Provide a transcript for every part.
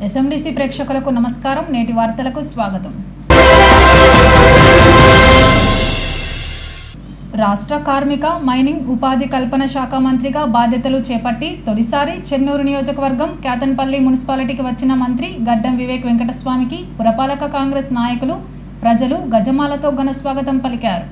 ఎస్ఎండిసి ప్రేక్షకులకు నమస్కారం. నేటి వార్తలకు స్వాగతం. రాష్ట్ర కార్మిక మైనింగ్ ఉపాధి కల్పన శాఖ మంత్రిగా బాధ్యతలు చేపట్టి తొలిసారి చెన్నూరు నియోజకవర్గం కేతన్పల్లి మున్సిపాలిటీకి వచ్చిన మంత్రి గడ్డం వివేక్ వెంకటస్వామికి పురపాలక కాంగ్రెస్ నాయకులు, ప్రజలు గజమాలతో ఘన స్వాగతం పలికారు.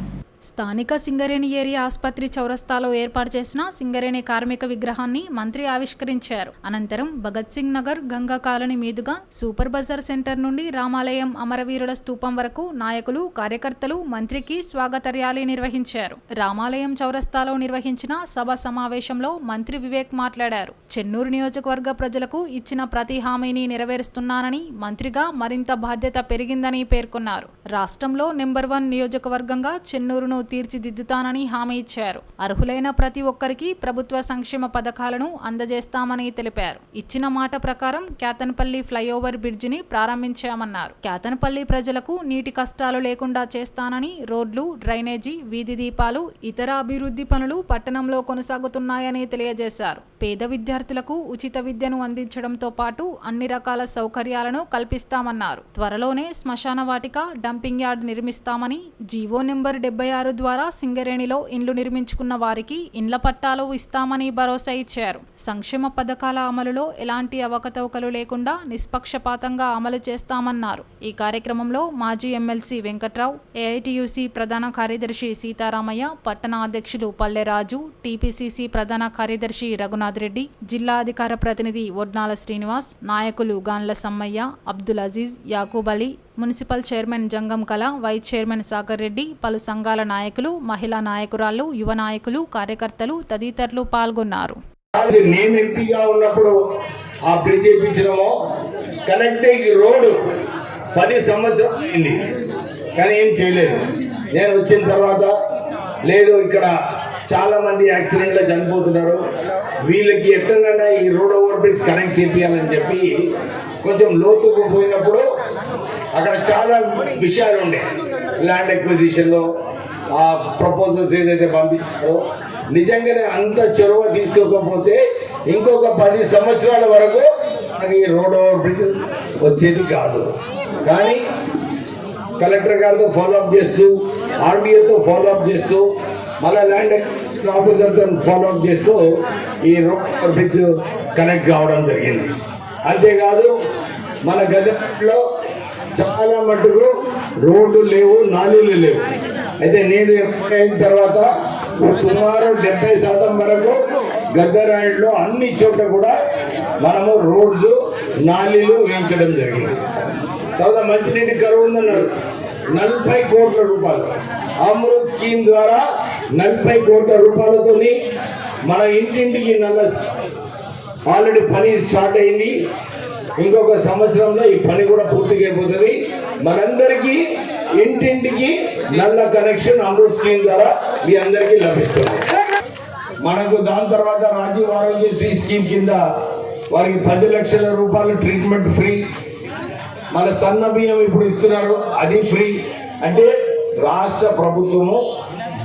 స్థానిక సింగరేణి ఏరియా ఆసుపత్రి చౌరస్తాలో ఏర్పాటు చేసిన సింగరేణి కార్మిక విగ్రహాన్ని మంత్రి ఆవిష్కరించారు. అనంతరం భగత్ సింగ్ నగర్ గంగా కాలనీ మీదుగా సూపర్ బజార్ సెంటర్ నుండి రామాలయం అమరవీరుల స్తూపం వరకు నాయకులు, కార్యకర్తలు మంత్రికి స్వాగత ర్యాలీ నిర్వహించారు. రామాలయం చౌరస్తాలో నిర్వహించిన సభ సమావేశంలో మంత్రి వివేక్ మాట్లాడారు. చెన్నూరు నియోజకవర్గ ప్రజలకు ఇచ్చిన ప్రతి హామీని నెరవేరుస్తున్నానని, మంత్రిగా మరింత బాధ్యత పెరిగిందని పేర్కొన్నారు. రాష్ట్రంలో నెంబర్ 1 నియోజకవర్గంగా చెన్నూరు తీర్చిదిద్దుతానని హామీ ఇచ్చారు. అర్హులైన ప్రతి ఒక్కరికి ప్రభుత్వ సంక్షేమ పథకాలను అందజేస్తామని తెలిపారు. ఇచ్చిన మాట ప్రకారం కేతన్పల్లి ఫ్లైఓవర్ బ్రిడ్జిని ప్రారంభించామన్నారు. కేతన్పల్లి ప్రజలకు నీటి కష్టాలు లేకుండా చేస్తానని, రోడ్లు, డ్రైనేజీ, వీధి దీపాలు, ఇతర అభివృద్ధి పనులు పట్టణంలో కొనసాగుతున్నాయని తెలియజేశారు. పేద విద్యార్థులకు ఉచిత విద్యను అందించడంతో పాటు అన్ని రకాల సౌకర్యాలను కల్పిస్తామన్నారు. త్వరలోనే శ్మశాన వాటిక, డంపింగ్ యార్డ్ నిర్మిస్తామని, జీవో నెంబర్ 76 ద్వారా సింగరేణిలో ఇండ్లు నిర్మించుకున్న వారికి ఇండ్ల పట్టాలు ఇస్తామని భరోసా ఇచ్చారు. సంక్షేమ పథకాల అమలులో ఎలాంటి అవకతవకలు లేకుండా నిష్పక్షపాతంగా అమలు చేస్తామన్నారు. ఈ కార్యక్రమంలో మాజీ ఎమ్మెల్సీ వెంకట్రావు, ఏఐటియుసి ప్రధాన కార్యదర్శి సీతారామయ్య, పట్టణ అధ్యక్షులు పల్లెరాజు, టీపీసీసీ ప్రధాన కార్యదర్శి రఘునాథ్ రెడ్డి, జిల్లా అధికార ప్రతినిధి ఒడ్నాల శ్రీనివాస్, నాయకులు గాన్ల సమ్మయ్య, అబ్దుల్ అజీజ్, యాకూబ్ అలీ, మున్సిపల్ చైర్మన్ జంగం కళ, వైస్ చైర్మన్ సాగర్ రెడ్డి, పలు సంఘాల నాయకులు, మహిళా నాయకురాళ్లు, యువ నాయకులు, కార్యకర్తలు తదితరులు పాల్గొన్నారు. నేను ఎంపీగా ఉన్నప్పుడు ఆ బ్రిడ్జ్ ఇప్పించడము, కనెక్టింగ్ రోడ్డు 10 సంవత్సరాలు అయింది, కానీ ఏం చేయలేదు. నేను వచ్చిన తర్వాత లేదు, ఇక్కడ చాలా మంది యాక్సిడెంట్లో చనిపోతున్నారు, వీళ్ళకి ఎట్టనైనా ఈ రోడ్ ఓవర్ బ్రిడ్జ్ కనెక్ట్ చేయాలని చెప్పి కొంచెం లోతుకు పోయినప్పుడు అక్కడ చాలా విషయాలు ఉండే. ల్యాండ్ ఎక్విజిషన్లో ఆ ప్రపోజల్స్ ఏదైతే పంపించారో నిజంగానే అంత చొరవ తీసుకోకపోతే ఇంకొక 10 సంవత్సరాల వరకు అది రోడ్ ఓవర్ బ్రిడ్జ్ వచ్చేది కాదు. కానీ కలెక్టర్ గారితో ఫాలోఅప్ చేస్తూ, ఆర్డీఓతో ఫాలోఅప్ చేస్తూ, మళ్ళీ ల్యాండ్ ఆఫీసర్తో ఫాలోఅప్ చేస్తూ ఈ రోడ్ ఓవర్ బ్రిడ్జ్ కనెక్ట్ కావడం జరిగింది. అంతేకాదు మన గదిలో చాలా మటుకు రోడ్డు లేవు, నాలీలు లేవు. అయితే నేను అయిన తర్వాత సుమారు 70% వరకు గద్దరాయిలో అన్ని చోట్ల కూడా మనము రోడ్స్, నాలీలు వేయించడం జరిగింది. తర్వాత మంచినీటి కరువు ఉందన్నారు. 40 కోట్ల రూపాయలు అమృత్ స్కీమ్ ద్వారా 40 కోట్ల రూపాయలతో మన ఇంటింటికి ఆల్రెడీ పని స్టార్ట్ అయింది. ఇంకొక సంవత్సరంలో ఈ పని కూడా పూర్తిగా అయిపోతుంది. మనందరికీ ఇంటింటికి నల్ల కనెక్షన్ అమృత్ స్కీమ్ ద్వారా మీ అందరికీ లభిస్తుంది. మనకు దాని తర్వాత రాజీవ్ ఆరోగ్యశ్రీ స్కీమ్ కింద వారికి 10 లక్షల రూపాయలు ట్రీట్మెంట్ ఫ్రీ. మన సన్న బియ్యం ఇప్పుడు ఇస్తున్నారు, అది ఫ్రీ. అంటే రాష్ట్ర ప్రభుత్వము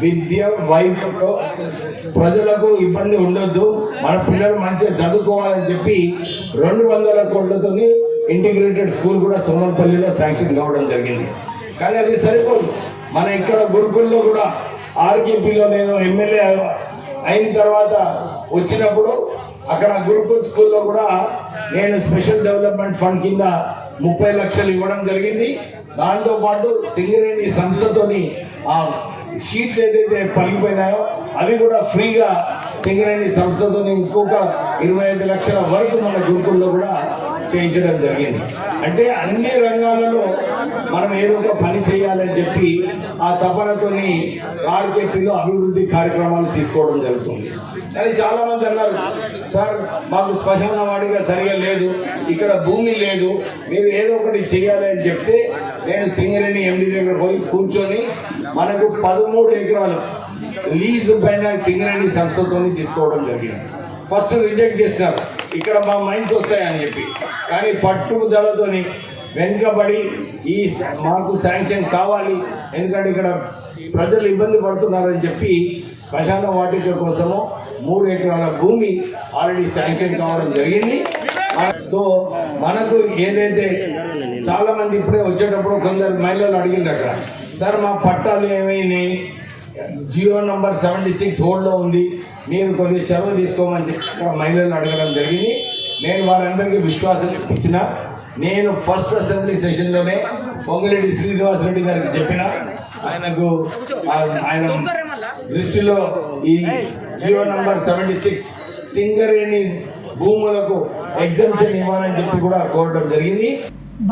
విద్య, వైద్యంలో ప్రజలకు ఇబ్బంది ఉండొద్దు, మన పిల్లలు మంచిగా చదువుకోవాలని చెప్పి 200 కోట్లతో ఇంటిగ్రేటెడ్ స్కూల్ కూడా సోమన్పల్లిలో శాంక్షన్ కావడం జరిగింది. కానీ అది సరిపోదు. మన ఇక్కడ గురుకుల్లో కూడా ఆర్కేపీలో నేను ఎమ్మెల్యే అయిన తర్వాత వచ్చినప్పుడు అక్కడ గురుకుల్ స్కూల్లో కూడా నేను స్పెషల్ డెవలప్మెంట్ ఫండ్ కింద 30 లక్షలు ఇవ్వడం జరిగింది. దాంతోపాటు సింగరేణి సంస్థతోని ఆ షీట్లు ఏదైతే పలిగిపోయినాయో అవి కూడా ఫ్రీగా సింగరేణి సంస్థతో ఇంకొక 25 లక్షల వరకు మన గురుకుల్లో కూడా చేయించడం జరిగింది. అంటే అన్ని రంగాలలో మనం ఏదో ఒక పని చేయాలని చెప్పి ఆ తపనతోని ఆర్కేపీలో అభివృద్ధి కార్యక్రమాలు తీసుకోవడం జరుగుతుంది. కానీ చాలా మంది అన్నారు, సార్ మాకు శ్మశాన వాడిగా సరిగా లేదు, ఇక్కడ భూమి లేదు, మీరు ఏదో ఒకటి చేయాలి అని చెప్తే నేను సింగరేణి ఎండి దగ్గర పోయి కూర్చొని మనకు 13 ఎకరాలు లీజ్ పైన సింగరేణి సంస్థతో తీసుకోవడం జరిగింది. ఫస్ట్ రిజెక్ట్ చేసినారు, ఇక్కడ మా మైన్స్ వస్తాయని చెప్పి. కానీ పట్టుదలతోని వెనుకబడి ఈ మాకు శాంక్షన్ కావాలి, ఎందుకంటే ఇక్కడ ప్రజలు ఇబ్బంది పడుతున్నారని చెప్పి శ్మశాన వాటిక కోసము 3 ఎకరాల భూమి ఆల్రెడీ శాంక్షన్ కావడం జరిగింది. తో మనకు ఏదైతే చాలా మంది ఇప్పుడే వచ్చేటప్పుడు కొందరు మహిళలు అడిగిందట, సార్ మా పట్టాలు ఏమైనాయి, జియో నంబర్ 76 హోల్డ్లో ఉంది, మీరు కొద్దిగా చొరవ తీసుకోమని చెప్పి మహిళలు అడగడం జరిగింది. నేను వారందరికీ విశ్వాసం ఇచ్చిన. నేను ఫస్ట్ అసెంబ్లీ సెషన్లోనే పొంగిరెడ్డి శ్రీనివాసరెడ్డి గారికి చెప్పిన, ఆయన దృష్టిలో ఈ జియో నంబర్ 76 సింగరేణి భూములకు ఎగ్జంప్షన్ ఇవ్వాలని చెప్పి కూడా కోరడం జరిగింది.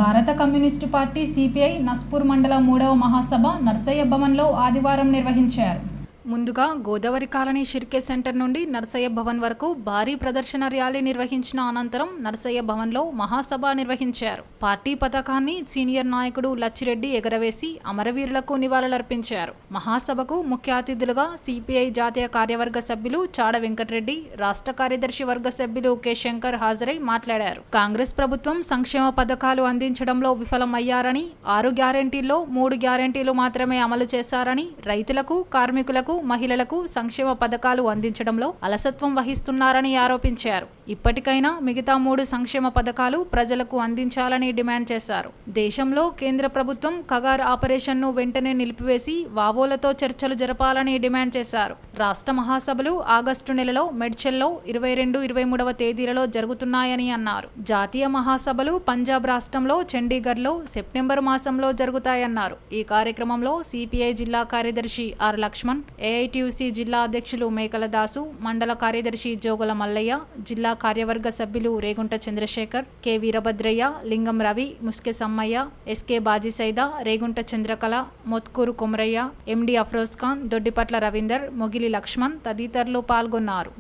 భారత కమ్యూనిస్టు పార్టీ సిపిఐ నస్పూర్ మండల 3వ మహాసభ నర్సయ్య భవన్లో ఆదివారం నిర్వహించారు. ముందుగా గోదావరి కాలనీ షిర్కే సెంటర్ నుండి నర్సయ్య భవన్ వరకు భారీ ప్రదర్శన ర్యాలీ నిర్వహించిన అనంతరం నర్సయ్య భవన్లో మహాసభ నిర్వహించారు. పార్టీ పతాకాన్ని సీనియర్ నాయకుడు లచ్చిరెడ్డి ఎగరవేసి అమరవీరులకు నివాళులర్పించారు. మహాసభకు ముఖ్య అతిథులుగా సిపిఐ జాతీయ కార్యవర్గ సభ్యులు చాడ వెంకటరెడ్డి, రాష్ట్ర కార్యదర్శి వర్గ సభ్యులు కె శంకర్ హాజరై మాట్లాడారు. కాంగ్రెస్ ప్రభుత్వం సంక్షేమ పథకాలు అందించడంలో విఫలమయ్యారని, 6 గ్యారెంటీల్లో 3 గ్యారెంటీలు మాత్రమే అమలు చేశారని, రైతులకు, కార్మికులకు, మహిళలకు సంక్షేమ పథకాలు అందించడంలో అలసత్వం వహిస్తున్నారని ఆరోపించారు. ఇప్పటికైనా మిగతా 3 సంక్షేమ పథకాలు ప్రజలకు అందించాలని డిమాండ్ చేశారు. దేశంలో కేంద్ర ప్రభుత్వం కగార్ ఆపరేషన్ను వెంటనే నిలిపివేసి వావోలతో చర్చలు జరపాలని డిమాండ్ చేశారు. రాష్ట్ర మహాసభలు ఆగస్టు నెలలో మెడ్చల్లో 22, 23వ తేదీలలో జరుగుతున్నాయని అన్నారు. జాతీయ మహాసభలు పంజాబ్ రాష్ట్రంలో చండీగఢ్లో సెప్టెంబర్ మాసంలో జరుగుతాయన్నారు. ఈ కార్యక్రమంలో సిపిఐ జిల్లా కార్యదర్శి ఆర్ లక్ష్మణ్, ఏఐటియుసి జిల్లా అధ్యక్షులు మేకల దాసు, మండల కార్యదర్శి జోగుల మల్లయ్య, జిల్లా కార్యవర్గ సభ్యులు రేగుంట చంద్రశేఖర్, కె వీరభద్రయ్య, లింగం రవి, ముస్కె సమ్మయ్య, ఎస్కే బాజీ సైదా, రేగుంట చంద్రకళ, మొత్కూరు కొమరయ్య, ఎండి అఫ్రోజ్ ఖాన్, దొడ్డిపట్ల రవీందర్, మొగిలి లక్ష్మణ్ తదితరులు పాల్గొన్నారు.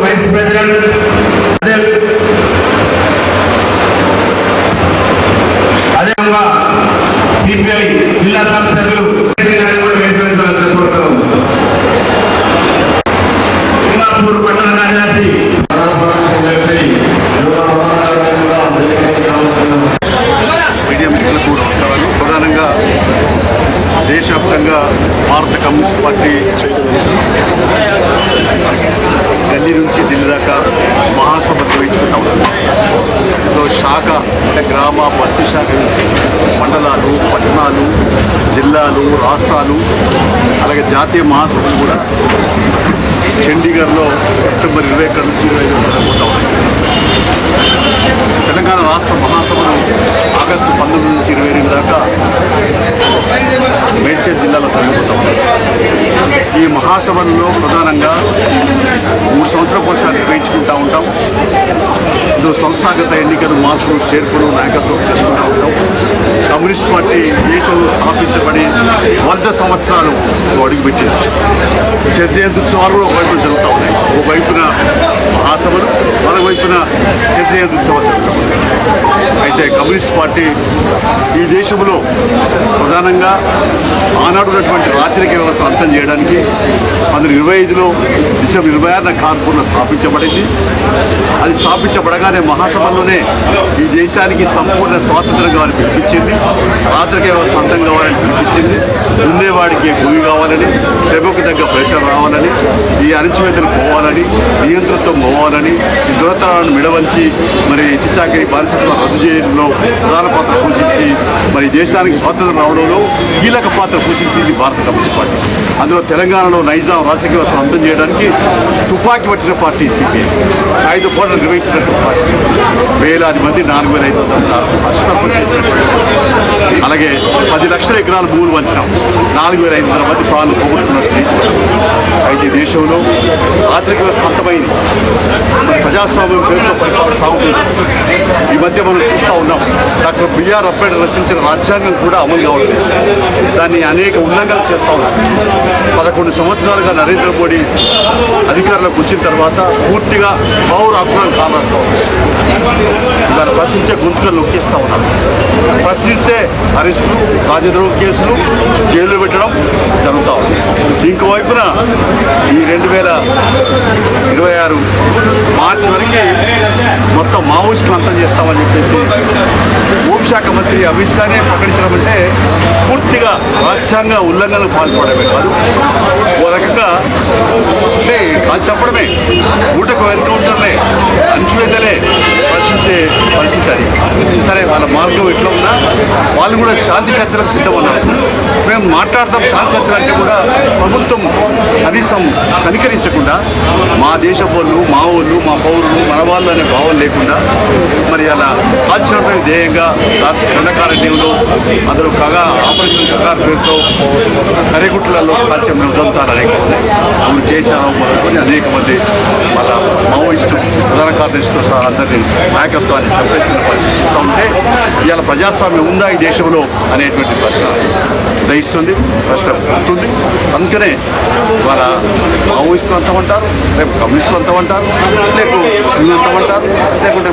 వైస్ ప్రెసిడెంట్ అదేవిధంగా సిపిఐ జిల్లా సభ్యులు సింగాపూర్ పట్టణ కార్యదర్శి మీడియా మిత్రులకు నమస్కారాలు. ప్రధానంగా దేశవ్యాప్తంగా భారత కమ్యూనిస్ట్ పార్టీ గల్లీ నుంచి ఢిల్లీ దాకా మహాసభ నిర్వహించుకుంటా ఉన్నాం. ఇందులో శాఖ అంటే గ్రామ బస్తీ శాఖ నుంచి మండలాలు, పట్టణాలు, జిల్లాలు, రాష్ట్రాలు, అలాగే జాతీయ మహాసభలు కూడా చండీగఢ్లో సెప్టెంబర్ 21 నుంచి 25 జరగబోతా ఉన్నాయి. తెలంగాణ రాష్ట్ర మహాసభలు ఆగస్టు 19 నుంచి 22 దాకా మేడ్చల్ జిల్లాలో జరగబోతా ఉన్నాయి. ఈ మహాసభల్లో ప్రధానంగా 3 సంవత్సరాల కోసం నిర్వహించుకుంటూ ఉంటాం. ఇందులో సంస్థాగత ఎన్నికలు, మార్పులు, చేర్పులు, నాయకత్వం చేసుకుంటూ ఉంటాం. కమ్యూనిస్ట్ పార్టీ దేశంలో స్థాపించబడి 100 సంవత్సరాలు అడుగుపెట్టింది. శతజయంత్యుత్సవాలు కూడా ఒకవైపున జరుగుతూ ఉన్నాయి. ఒకవైపున మహాసభలు, మరోవైపున శతజయంత్యుత్సవాలు జరుగుతూ ఉన్నాయి. అయితే కమ్యూనిస్ట్ పార్టీ ఈ దేశంలో ప్రధానంగా ఆనాడు ఉన్నటువంటి రాచరిక వ్యవస్థను అంతం చేయడానికి 1925లో డిసెంబర్ 26న కాన్పూర్లో స్థాపించబడింది. అది స్థాపించబడగానే మహాసభల్లోనే ఈ దేశానికి సంపూర్ణ స్వాతంత్రం కావాలని పిలిపించింది. రాచరిక వ్యవస్థ అంతం కావాలని పిలిపించింది. దున్నేవాడికి భూమి కావాలని, శ్రమకు తగ్గ ఫలితం రావాలని, ఈ అణచివేతలు పోవాలని, నియంతృత్వం పోవాలని, ఈ దురతనాలను మిడవంచి మరి ఇచ్చాకరి బానిసత్వం రద్దు చేయడంలో ప్రధాన పాత్ర పోషించి మరి దేశానికి స్వాతంత్రం రావడంలో కీలక పాత్ర పోషించింది భారత కమ్యూనిస్ట్ పార్టీ. అందులో తెలంగాణలో నైజాం రాజకీయ వ్యవస్థను అంతం చేయడానికి తుపాకీ పట్టిన పార్టీ సిపిఐ. సాయుధ పోరాటం నిర్వహించినటువంటి పార్టీ. వేలాది మంది 4,500 అస్తం చేసినటువంటి. అలాగే 10 లక్షల ఎకరాల భూములు వంచినాం. 4,500 మంది ప్రాణాలు పోగొట్టుకున్నట్టు. అయితే దేశంలో రాజకీయ వ్యవస్థ అంతమైంది. ప్రజాస్వామ్యం పేరుతో పరిపాలన సాగుతుంది. ఈ మధ్య మనం చూస్తూ ఉన్నాం. డాక్టర్ బిఆర్ అంబేద్కర్ రచించిన రాజ్యాంగం కూడా అమలు కావట్లేదు. దాన్ని అనేక ఉల్లంఘనలు చేస్తూ ఉన్నాం. 11 సంవత్సరాలుగా నరేంద్ర మోడీ అధికారంలోకి వచ్చిన తర్వాత పూర్తిగా పౌర హక్కులను కాపాడుతూ ఉన్నారు. దాన్ని ప్రశ్నించే గొంతుకలు నొక్కేస్తూ ఉన్నారు. ప్రశ్నిస్తే అరెస్టులు, రాజద్రోహ కేసులు, జైల్లో పెట్టడం జరుగుతూ ఉంది. ఇంకోవైపున ఈ 2026 మార్చి వరకు మొత్తం మావోయిస్టులు అంతం చేస్తామని చెప్పేసి హోంశాఖ మంత్రి అమిత్ షానే ప్రకటించడం అంటే పూర్తిగా రాజ్యాంగ ఉల్లంఘనకు పాల్పడమే కాదు, ఓ రకంగా అంటే కాదు చెప్పడమే, ఊటకు ఎన్కౌంటర్లే, అణచివేతలే ప్రశ్నించే పరిస్థితి అది. సరే, వాళ్ళ మార్గం ఎట్లా ఉన్నా వాళ్ళు కూడా శాంతి చర్చలకు సిద్ధమన్నారు. మేము మాట్లాడతాం శాంతి చర్చలు అంటే కూడా ప్రభుత్వం కనీసం కనికరించకుండా మా దేశ పౌరులు, మా ఊళ్ళు, మా పౌరులు, మన వాళ్ళు అనే భావం లేకుండా మరి అలా కాల్చడమే ధ్యేయంగా దండకారణ్యంలో అందరూ ఆపరేషన్ కగారు పేరుతో కరేగుట్లలో కాల్చే నిర్దంతాలు అనేక అప్పుడు కేసీఆర్ మొదలుకొని అనేక మంది వాళ్ళ మావోయిస్టు ప్రధాన కార్యదర్శితో సహా అందరినీ నాయకత్వాన్ని చంపేసిన పరిస్థితి ఇస్తూ ఉంటే ఇవాళ ప్రజాస్వామ్యం ఉందా ఈ దేశంలో అనేటువంటి ప్రశ్న ఉదయిస్తుంది, ప్రశ్న ఉంటుంది. అందుకనే వాళ్ళ మావోయిస్టులు అంతమంటారు, రేపు కమ్యూనిస్టులు అంతమంటారు, రేపు ముస్లింలు అంతమంటారు, లేకుంటే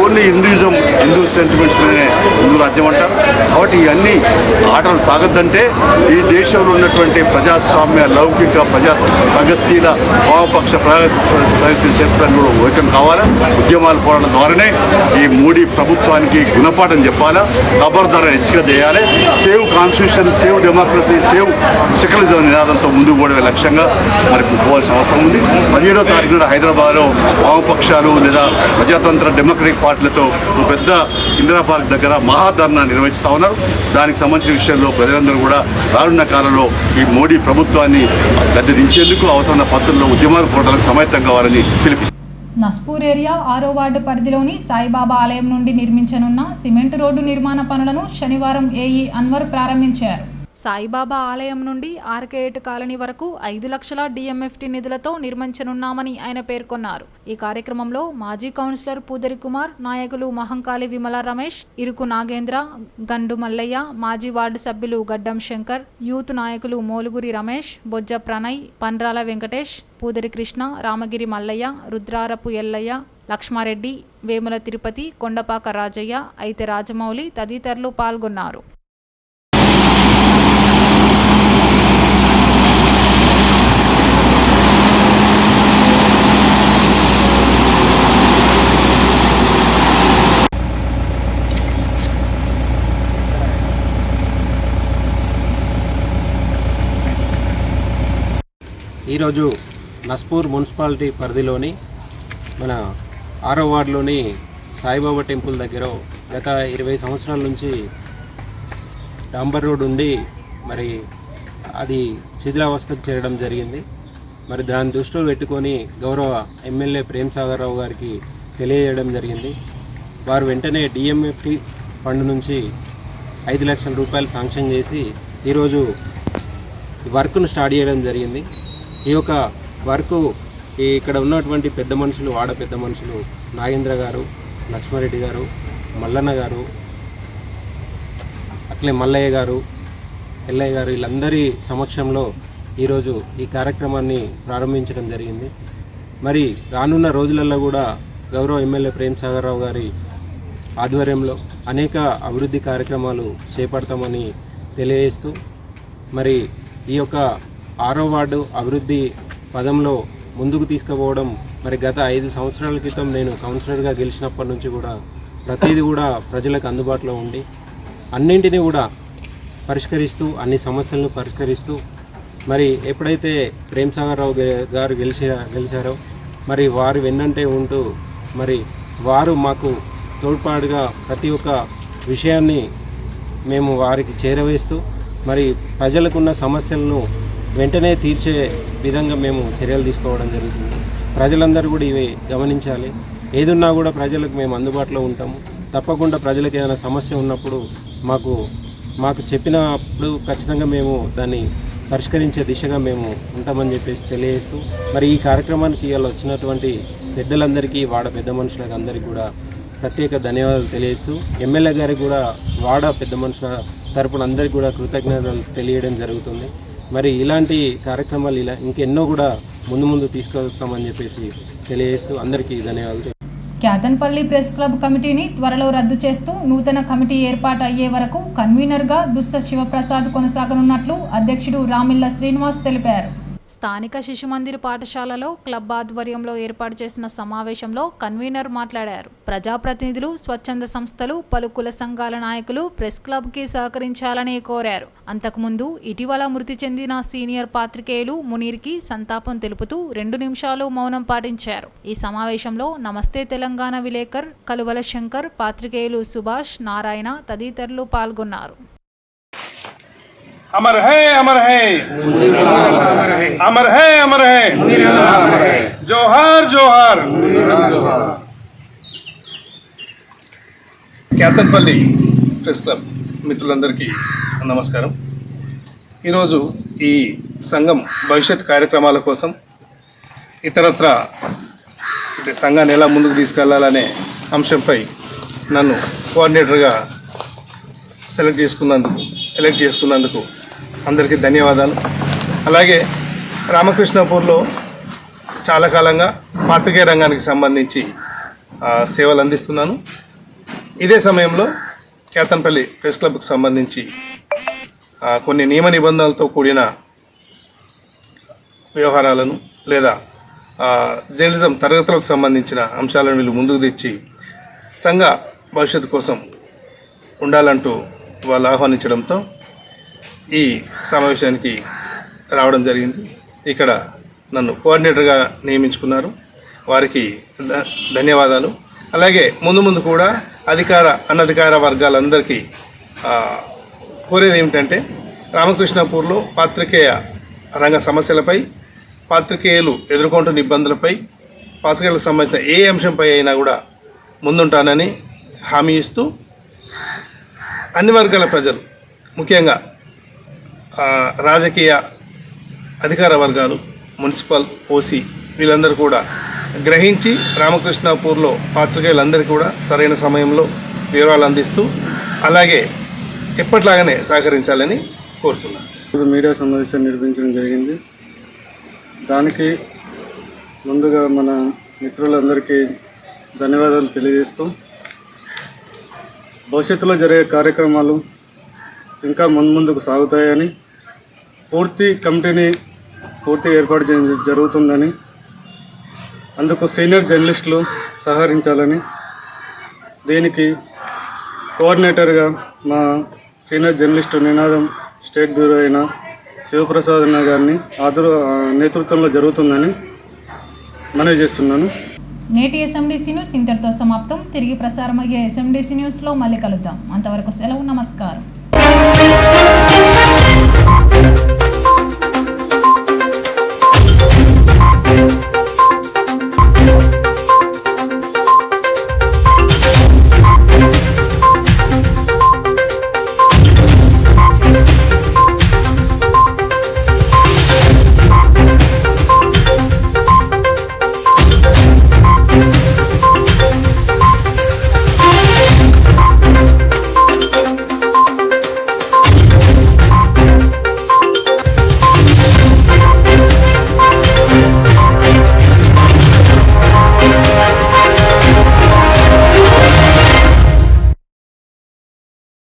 ఓన్లీ హిందూయిజం, హిందూ సెంటిమెంట్స్ మీదనే హిందూ రాజ్యం అంటారు. కాబట్టి ఇవన్నీ ఆటలు సాగద్దంటే ఈ దేశంలో ఉన్నటువంటి ప్రజాస్వామ్య, లౌకిక, ప్రగతిశీల, వామపక్ష ప్రగతిశీల చరిత్రను కూడా ఓటం కావాలా. ఉద్యమాలు పోరాటం ద్వారానే ఈ మోడీ ప్రభుత్వానికి గుణపాఠం చెప్పాలా, ఖబర్దార్ హెచ్చరిక చేయాలి. Save constitution, save democracy, save secularism నినాదంతో ముందుకు పోవడమే లక్ష్యంగా మరి పోవాల్సిన అవసరం ఉంది. 17వ తారీఖున హైదరాబాద్లో వామపక్షాలు లేదా ప్రజాతంత్ర డెమోక్రటిక్ పార్టీలతో పెద్ద ఇందిరా పార్క్ దగ్గర మహాధర్నా నిర్వహిస్తూ ఉన్నారు. దానికి సంబంధించిన విషయంలో ప్రజలందరూ కూడా రానున్న కాలంలో ఈ మోడీ ప్రభుత్వాన్ని గద్దె దించేందుకు అవసరమైన పద్ధతుల్లో ఉద్యమాలు పోవడానికి సమాయత్తం కావాలని పిలిపిస్తారు. నస్పూర్ ఏరియా 6వ వార్డు పరిధిలోని సాయిబాబా ఆలయం నుండి నిర్మించనున్న సిమెంట్ రోడ్డు నిర్మాణ పనులను శనివారం ఏఈ అన్వర్ ప్రారంభించారు. సాయిబాబా ఆలయం నుండి ఆర్కేట్ కాలనీ వరకు 5 లక్షల డిఎంఎఫ్టి నిధులతో నిర్మించనున్నామని ఆయన పేర్కొన్నారు. ఈ కార్యక్రమంలో మాజీ కౌన్సిలర్ పూదరి కుమార్, నాయకులు మహంకాళి విమల రమేష్, ఇరుకు నాగేంద్ర, గండు మల్లయ్య, మాజీ వార్డు సభ్యులు గడ్డం శంకర్, యూత్ నాయకులు మోలుగురి రమేష్, బొజ్జ ప్రణయ్, పండ్రాల వెంకటేష్, పూదరి కృష్ణ, రామగిరి మల్లయ్య, రుద్రారపు ఎల్లయ్య, లక్ష్మారెడ్డి, వేముల తిరుపతి, కొండపాక రాజయ్య, అయితే రాజమౌళి తదితరులు పాల్గొన్నారు. ఈరోజు నస్పూర్ మున్సిపాలిటీ పరిధిలోని మన 6వ వార్డులోని సాయిబాబా టెంపుల్ దగ్గర గత 20 సంవత్సరాల నుంచి డాంబర్ రోడ్ ఉండి మరి అది శిథిలావస్థకు చేరడం జరిగింది. మరి దాన్ని దృష్టిలో పెట్టుకొని గౌరవ ఎమ్మెల్యే ప్రేమ్ సాగర్ రావు గారికి తెలియజేయడం జరిగింది. వారు వెంటనే డిఎంఎఫ్టి ఫండ్ నుంచి 5 లక్షల రూపాయలు శాంక్షన్ చేసి ఈరోజు వర్క్ను స్టార్ట్ చేయడం జరిగింది. ఈ యొక్క వర్క్ ఇక్కడ ఉన్నటువంటి పెద్ద మనుషులు, వాడ పెద్ద మనుషులు నాగేంద్ర గారు, లక్ష్మారెడ్డి గారు, మల్లన్న గారు, అట్లే మల్లయ్య గారు, ఎల్లయ్య గారు, వీళ్ళందరి సమక్షంలో ఈరోజు ఈ కార్యక్రమాన్ని ప్రారంభించడం జరిగింది. మరి రానున్న రోజులలో కూడా గౌరవ ఎమ్మెల్యే ప్రేమ్ సాగర్ రావు గారి ఆధ్వర్యంలో అనేక అభివృద్ధి కార్యక్రమాలు చేపడతామని తెలియజేస్తూ మరి ఈ యొక్క 6వ వార్డు అభివృద్ధి పదంలో ముందుకు తీసుకుపోవడం మరి గత 5 సంవత్సరాల క్రితం నేను కౌన్సిలర్గా గెలిచినప్పటి నుంచి కూడా ప్రతిదీ కూడా ప్రజలకు అందుబాటులో ఉండి అన్నింటినీ కూడా పరిష్కరిస్తూ, అన్ని సమస్యలను పరిష్కరిస్తూ మరి ఎప్పుడైతే ప్రేమ్ సాగర్ రావు గారు గెలిచారో మరి వారి వెన్నంటే ఉంటూ మరి వారు మాకు తోడ్పాటుగా ప్రతి ఒక్క విషయాన్ని మేము వారికి చేరవేస్తూ మరి ప్రజలకున్న సమస్యలను వెంటనే తీర్చే విధంగా మేము చర్యలు తీసుకోవడం జరుగుతుంది. ప్రజలందరూ కూడా ఇవి గమనించాలి. ఏదున్నా కూడా ప్రజలకు మేము అందుబాటులో ఉంటాము. తప్పకుండా ప్రజలకు ఏదైనా సమస్య ఉన్నప్పుడు మాకు చెప్పినప్పుడు ఖచ్చితంగా మేము దాన్ని పరిష్కరించే దిశగా మేము ఉంటామని చెప్పేసి తెలియజేస్తూ మరి ఈ కార్యక్రమానికి ఇవాళ వచ్చినటువంటి పెద్దలందరికీ, వాడ పెద్ద మనుషులకు అందరికీ కూడా ప్రత్యేక ధన్యవాదాలు తెలియజేస్తూ ఎమ్మెల్యే గారికి కూడా వాడ పెద్ద మనుషుల తరపున అందరికీ కూడా కృతజ్ఞతలు తెలియడం జరుగుతుంది. మరి ఇలాంటి కార్యక్రమాలు ఇంకెన్నో కూడా ముందు తీసుకెళ్తామని చెప్పేసి తెలియజేస్తూ అందరికీ ధన్యవాదాలు. క్యాతన్పల్లి ప్రెస్ క్లబ్ కమిటీని త్వరలో రద్దు చేస్తూ నూతన కమిటీ ఏర్పాటు అయ్యే వరకు కన్వీనర్గా దుస్స శివప్రసాద్ కొనసాగనున్నట్లు అధ్యక్షుడు రామిళ్ళ శ్రీనివాస్ తెలిపారు. స్థానిక శిశుమందిర్ పాఠశాలలో క్లబ్ ఆధ్వర్యంలో ఏర్పాటు చేసిన సమావేశంలో కన్వీనర్ మాట్లాడారు. ప్రజాప్రతినిధులు, స్వచ్ఛంద సంస్థలు, పలు కుల సంఘాల నాయకులు ప్రెస్ క్లబ్కి సహకరించాలని కోరారు. అంతకుముందు ఇటీవల మృతి చెందిన సీనియర్ పాత్రికేయులు మునీర్కి సంతాపం తెలుపుతూ 2 నిమిషాలు మౌనం పాటించారు. ఈ సమావేశంలో నమస్తే తెలంగాణ విలేకర్ కలువల శంకర్, పాత్రికేయులు సుభాష్, నారాయణ తదితరులు పాల్గొన్నారు. अमर है अमर है अमर है अमर है जोहार जोहार। క్యాతన్పల్లి ప్రెస్ క్లబ్ మిత్రులందరికీ నమస్కారం. ఈరోజు ఈ సంఘం భవిష్యత్ కార్యక్రమాల కోసం ఇతరత్ర సంఘాన్ని ఎలా ముందుకు తీసుకెళ్లాలనే అంశంపై నన్ను కోఆర్డినేటర్గా ఎలక్ట్ చేసుకున్నందుకు అందరికీ ధన్యవాదాలు. అలాగే రామకృష్ణాపూర్లో చాలా కాలంగా పాత్రికేయ రంగానికి సంబంధించి సేవలు అందిస్తున్నాను. ఇదే సమయంలో క్యాతన్పల్లి ప్రెస్ క్లబ్కి సంబంధించి కొన్ని నియమ నిబంధనలతో కూడిన వ్యవహారాలను లేదా జర్నలిజం తరగతులకు సంబంధించిన అంశాలను వీళ్ళు ముందుకు తెచ్చి సంఘ భవిష్యత్తు కోసం ఉండాలంటూ వాళ్ళు ఆహ్వానించడంతో ఈ సమావేశానికి రావడం జరిగింది. ఇక్కడ నన్ను కోఆర్డినేటర్గా నియమించుకున్నారు. వారికి ధన్యవాదాలు. అలాగే ముందు కూడా అనధికార వర్గాలందరికీ కోరేది ఏమిటంటే రామకృష్ణాపూర్లో పాత్రికేయ రంగ సమస్యలపై, పాత్రికేయులు ఎదుర్కొంటున్న ఇబ్బందులపై, పాత్రికేయులకు సంబంధించిన ఏ అంశంపై అయినా కూడా ముందుంటానని హామీ ఇస్తూ అన్ని వర్గాల ప్రజలు, ముఖ్యంగా రాజకీయ అధికార వర్గాలు, మున్సిపల్, ఓసీ వీళ్ళందరూ కూడా గ్రహించి రామకృష్ణాపూర్లో పాత్రికేయులందరికీ కూడా సరైన సమయంలో వివరాలు అందిస్తూ అలాగే ఎప్పట్లాగానే సహకరించాలని కోరుతున్నాను. మీడియా సమావేశం నిర్వహించడం జరిగింది. దానికి ముందుగా మన మిత్రులందరికీ ధన్యవాదాలు తెలియజేస్తూ భవిష్యత్తులో జరిగే కార్యక్రమాలు ఇంకా ముందుకు సాగుతాయని, పూర్తి కమిటీని ఏర్పాటు జరుగుతుందని, అందుకు సీనియర్ జర్నలిస్టులు సహకరించాలని, దీనికి కోఆర్డినేటర్గా మా సీనియర్ జర్నలిస్టు నినాదం స్టేట్ బ్యూరో అయిన శివప్రసాద్ అన్న గారిని నేతృత్వంలో జరుగుతుందని మనవి చేస్తున్నాను. నేటి ఎస్ఎండిసి న్యూస్ ఇంతటితో సమాప్తం. తిరిగి ప్రసారమయ్యే ఎస్ఎండిసి న్యూస్లో మళ్ళీ కలుద్దాం. అంతవరకు సెలవు. నమస్కారం.